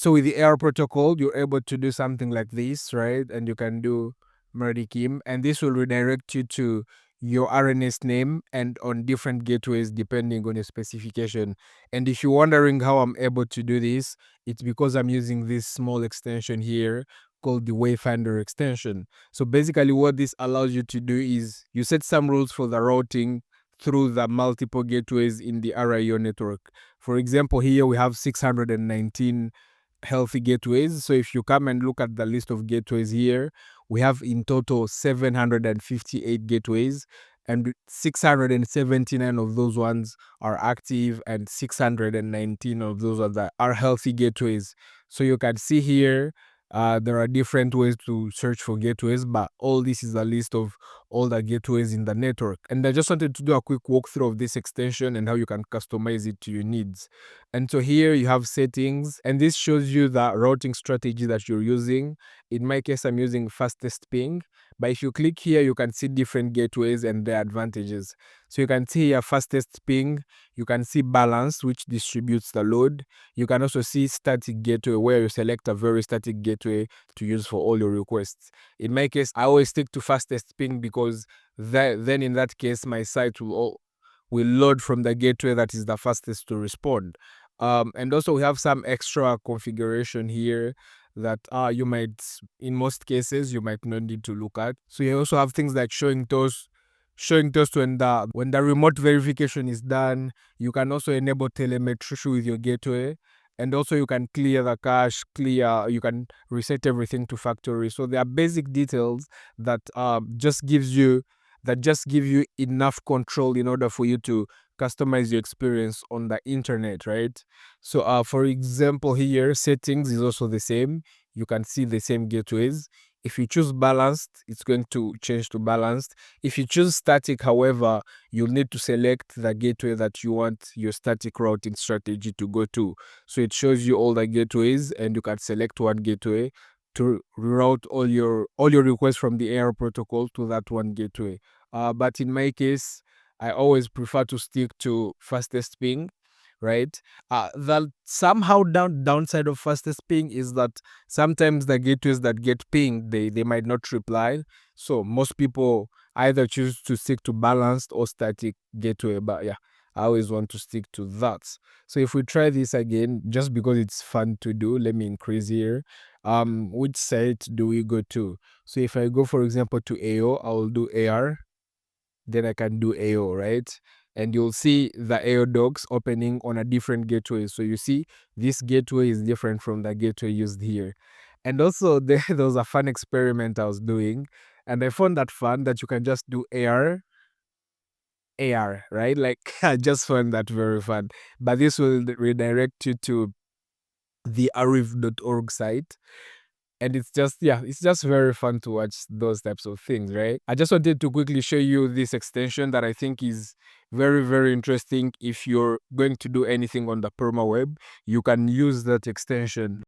So with the AR protocol, you're able to do something like this, right? And you can do Meridikim, and this will redirect you to your RNS name and on different gateways depending on your specification. And if you're wondering how I'm able to do this, it's because I'm using this small extension here called the Wayfinder extension. So basically what this allows you to do is you set some rules for the routing through the multiple gateways in the RIO network. For example, here we have 619 healthy gateways. So if you come and look at the list of gateways here, we have in total 758 gateways, and 679 of those ones are active and 619 of those are healthy gateways. So you can see here there are different ways to search for gateways, but all this is a list of all the gateways in the network. And I just wanted to do a quick walkthrough of this extension and how you can customize it to your needs. And so here you have settings, and this shows you the routing strategy that you're using. In my case, I'm using fastest ping, but if you click here, you can see different gateways and their advantages. So you can see here fastest ping, you can see balance, which distributes the load. You can also see static gateway, where you select a very static gateway to use for all your requests. In my case, I always stick to fastest ping because then in that case, my site will load from the gateway that is the fastest to respond. And also we have some extra configuration here that you might, in most cases, you might not need to look at. So you also have things like showing toast when the remote verification is done. You can also enable telemetry with your gateway, and also you can clear the cache, you can reset everything to factory. So there are basic details that just give you enough control in order for you to customize your experience on the internet, right? So for example, here settings is also the same. You can see the same gateways. If you choose balanced, it's going to change to balanced. If you choose static, however, you'll need to select the gateway that you want your static routing strategy to go to. So it shows you all the gateways, and you can select one gateway to route all your requests from the AR protocol to that one gateway. But in my case, I always prefer to stick to fastest ping, right? The somehow downside of fastest ping is that sometimes the gateways that get pinged, they might not reply. So most people either choose to stick to balanced or static gateway. But yeah, I always want to stick to that. So if we try this again, just because it's fun to do, let me increase here. Which site do we go to? So if I go, for example, to AO, I will do AR, then I can do AO, right? And you'll see the AO docs opening on a different gateway. So you see this gateway is different from the gateway used here. And also there was a fun experiment I was doing, and I found that fun that you can just do AR, right? Like I just found that very fun. But this will redirect you to the arif.org site, and it's just very fun to watch those types of things, right? I just wanted to quickly show you this extension that I think is very, very interesting. If you're going to do anything on the perma web, you can use that extension.